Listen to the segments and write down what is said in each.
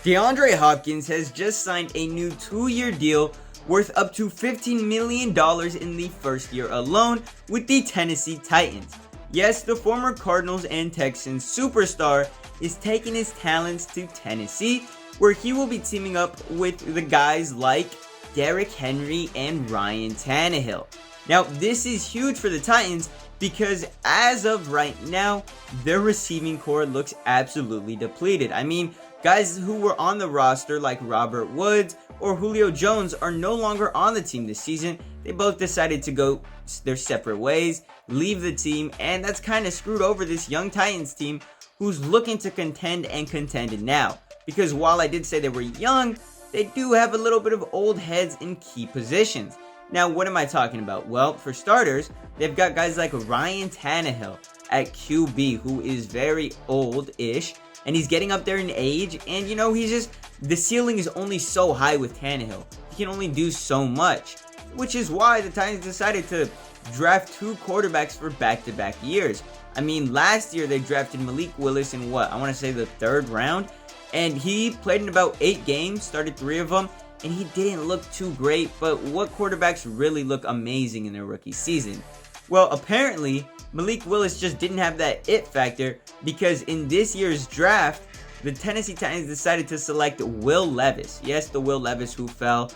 DeAndre Hopkins has just signed a new 2-year deal worth up to $15 million in the first year alone with the Tennessee Titans. Yes, the former Cardinals and Texans superstar is taking his talents to Tennessee, where he will be teaming up with the guys like Derrick Henry and Ryan Tannehill. Now, this is huge for the Titans because as of right now, their receiving core looks absolutely depleted. I mean, guys who were on the roster like Robert Woods or Julio Jones are no longer on the team this season. They both decided to go their separate ways, leave the team, and that's kind of screwed over this young Titans team who's looking to contend and contend now. Because while I did say they were young, they do have a little bit of old heads in key positions. Now, what am I talking about? Well, for starters, they've got guys like Ryan Tannehill at QB, who is very old-ish, and he's getting up there in age, and the ceiling is only so high with Tannehill. He can only do so much, which is why the Titans decided to draft 2 quarterbacks for back-to-back years. I mean, last year they drafted Malik Willis in I want to say the 3rd round, and he played in about 8 games, started 3 of them, and he didn't look too great, but what quarterbacks really look amazing in their rookie season? Well, apparently, Malik Willis just didn't have that it factor because in this year's draft, the Tennessee Titans decided to select Will Levis. Yes, the Will Levis who fell,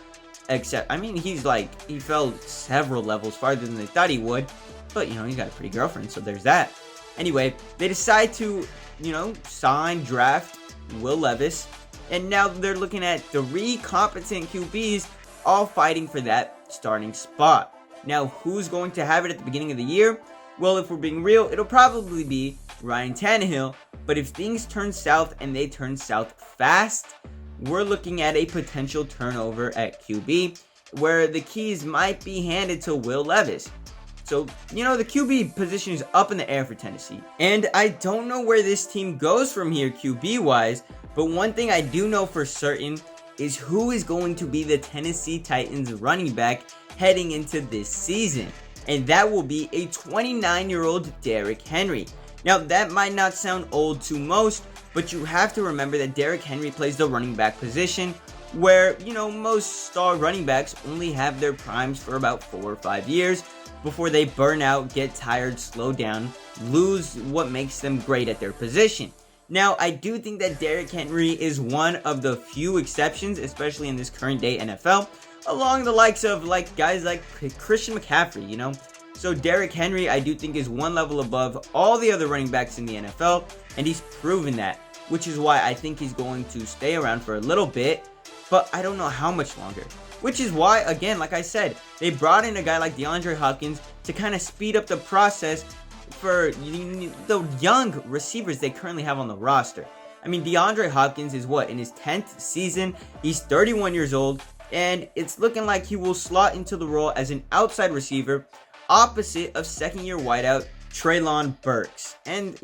he fell several levels farther than they thought he would, but he's got a pretty girlfriend, so there's that. Anyway, they decide to, draft Will Levis, and now they're looking at 3 competent QBs all fighting for that starting spot. Now, who's going to have it at the beginning of the year? Well, if we're being real, it'll probably be Ryan Tannehill, but if things turn south and they turn south fast, we're looking at a potential turnover at QB, where the keys might be handed to Will Levis. So, the QB position is up in the air for Tennessee. And I don't know where this team goes from here QB-wise, but one thing I do know for certain is who is going to be the Tennessee Titans running back heading into this season. And that will be a 29-year-old Derrick Henry. Now, that might not sound old to most, but you have to remember that Derrick Henry plays the running back position, where, most star running backs only have their primes for about 4 or 5 years before they burn out, get tired, slow down, lose what makes them great at their position. Now, I do think that Derrick Henry is one of the few exceptions, especially in this current day NFL, along the likes of guys like Christian McCaffrey, So Derrick Henry, I do think, is one level above all the other running backs in the NFL, and he's proven that, which is why I think he's going to stay around for a little bit, but I don't know how much longer. Which is why, again, like I said, they brought in a guy like DeAndre Hopkins to kind of speed up the process for the young receivers they currently have on the roster. I mean, DeAndre Hopkins is in his 10th season. He's 31 years old, and it's looking like he will slot into the role as an outside receiver opposite of second-year wideout Treylon Burks. And,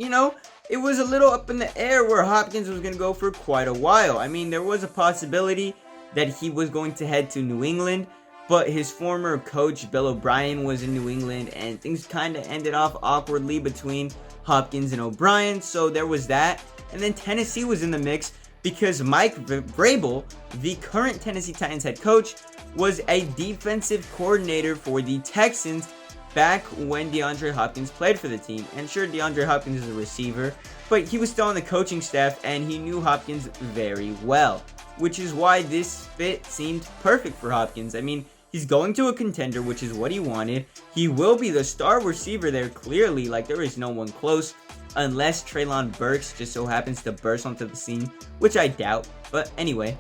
it was a little up in the air where Hopkins was going to go for quite a while. I mean, there was a possibility that he was going to head to New England, but his former coach, Bill O'Brien, was in New England, and things kind of ended off awkwardly between Hopkins and O'Brien, so there was that. And then Tennessee was in the mix because Mike Vrabel, the current Tennessee Titans head coach, was a defensive coordinator for the Texans back when DeAndre Hopkins played for the team. And sure, DeAndre Hopkins is a receiver, but he was still on the coaching staff, and he knew Hopkins very well, which is why this fit seemed perfect for Hopkins. I mean, he's going to a contender, which is what he wanted. He will be the star receiver there, clearly. There is no one close, unless Treylon Burks just so happens to burst onto the scene, which I doubt. But anyway,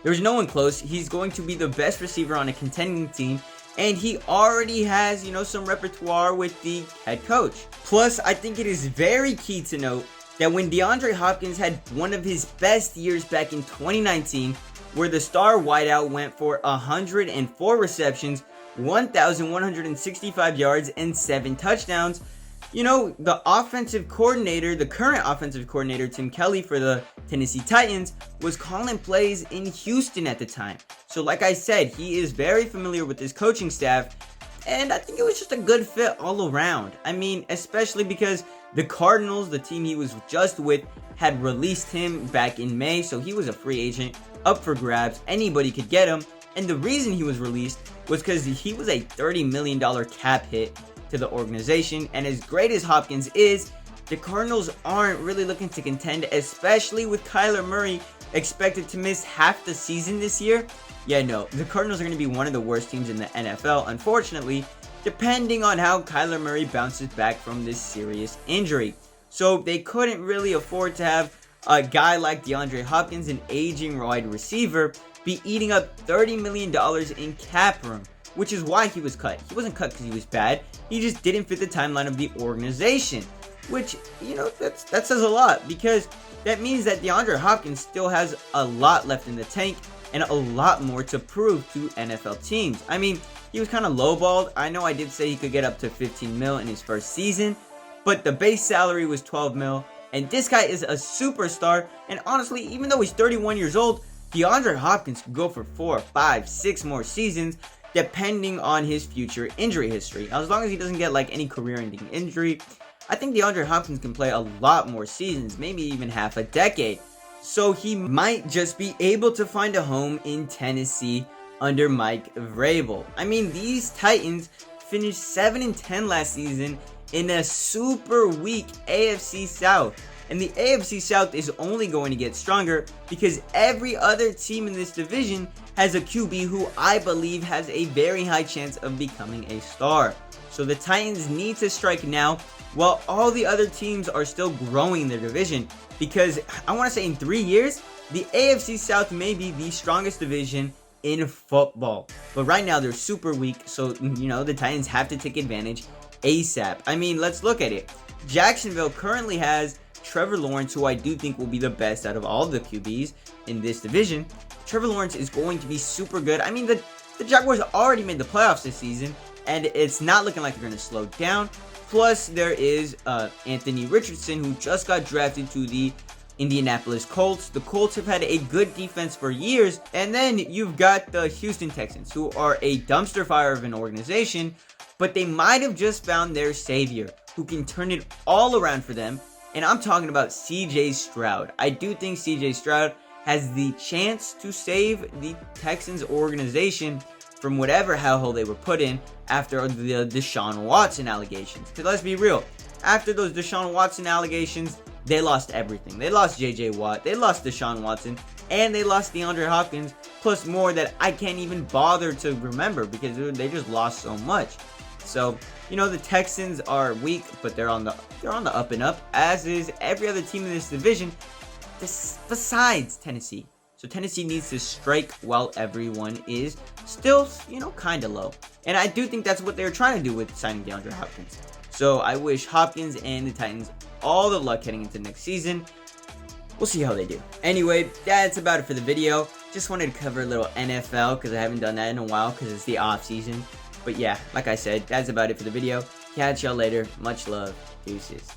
there's no one close. He's going to be the best receiver on a contending team, and he already has, some repertoire with the head coach. Plus, I think it is very key to note that when DeAndre Hopkins had one of his best years back in 2019, where the star wideout went for 104 receptions, 1,165 yards, and 7 touchdowns, the offensive coordinator, the current offensive coordinator, Tim Kelly for the Tennessee Titans, was calling plays in Houston at the time. So like I said, he is very familiar with his coaching staff, and I think it was just a good fit all around. I mean, especially because The Cardinals, the team he was just with, had released him back in May, so he was a free agent, up for grabs. Anybody could get him. And the reason he was released was because he was a $30 million cap hit to the organization. And as great as Hopkins is, the Cardinals aren't really looking to contend, especially with Kyler Murray expected to miss half the season this year. Yeah, no, the Cardinals are going to be one of the worst teams in the NFL, unfortunately, depending on how Kyler Murray bounces back from this serious injury. So they couldn't really afford to have a guy like DeAndre Hopkins, an aging wide receiver, be eating up $30 million in cap room, which is why he was cut. He wasn't cut because he was bad. He just didn't fit the timeline of the organization, which, you know, that says a lot, because that means that DeAndre Hopkins still has a lot left in the tank and a lot more to prove to NFL teams. I mean, he was kind of lowballed. I know I did say he could get up to 15 mil in his first season, but the base salary was 12 mil, and this guy is a superstar. And honestly, even though he's 31 years old, DeAndre Hopkins could go for 4, 5, 6 more seasons, depending on his future injury history. Now, as long as he doesn't get like any career-ending injury, I think DeAndre Hopkins can play a lot more seasons, maybe even half a decade. So he might just be able to find a home in Tennessee under Mike Vrabel. I mean, these Titans finished 7-10 last season in a super weak AFC South. And the AFC South is only going to get stronger because every other team in this division has a QB who I believe has a very high chance of becoming a star. So the Titans need to strike now while all the other teams are still growing their division, because I want to say in 3 years, the AFC South may be the strongest division in football. But right now they're super weak, so you know the Titans have to take advantage ASAP. I mean, let's look at it. Jacksonville currently has Trevor Lawrence, who I do think will be the best out of all the QBs in this division. Trevor Lawrence is going to be super good. I mean, the Jaguars already made the playoffs this season, and it's not looking like they're going to slow down. Plus, there is Anthony Richardson, who just got drafted to the Indianapolis Colts. The Colts have had a good defense for years. And then you've got the Houston Texans, who are a dumpster fire of an organization, but they might have just found their savior, who can turn it all around for them. And I'm talking about CJ Stroud. I do think CJ Stroud has the chance to save the Texans organization from whatever hellhole they were put in after the Deshaun Watson allegations. Because let's be real, after those Deshaun Watson allegations, they lost everything. They lost JJ Watt, they lost Deshaun Watson, and they lost DeAndre Hopkins, plus more that I can't even bother to remember because they just lost so much. So, you know, the Texans are weak, but they're on the up and up, as is every other team in this division, besides Tennessee. So Tennessee needs to strike while everyone is still, you know, kind of low. And I do think that's what they're trying to do with signing DeAndre Hopkins. So I wish Hopkins and the Titans all the luck heading into next season. We'll see how they do. Anyway, that's about it for the video. Just wanted to cover a little NFL because I haven't done that in a while because it's the off season. But yeah, like I said, that's about it for the video. Catch y'all later. Much love. Deuces.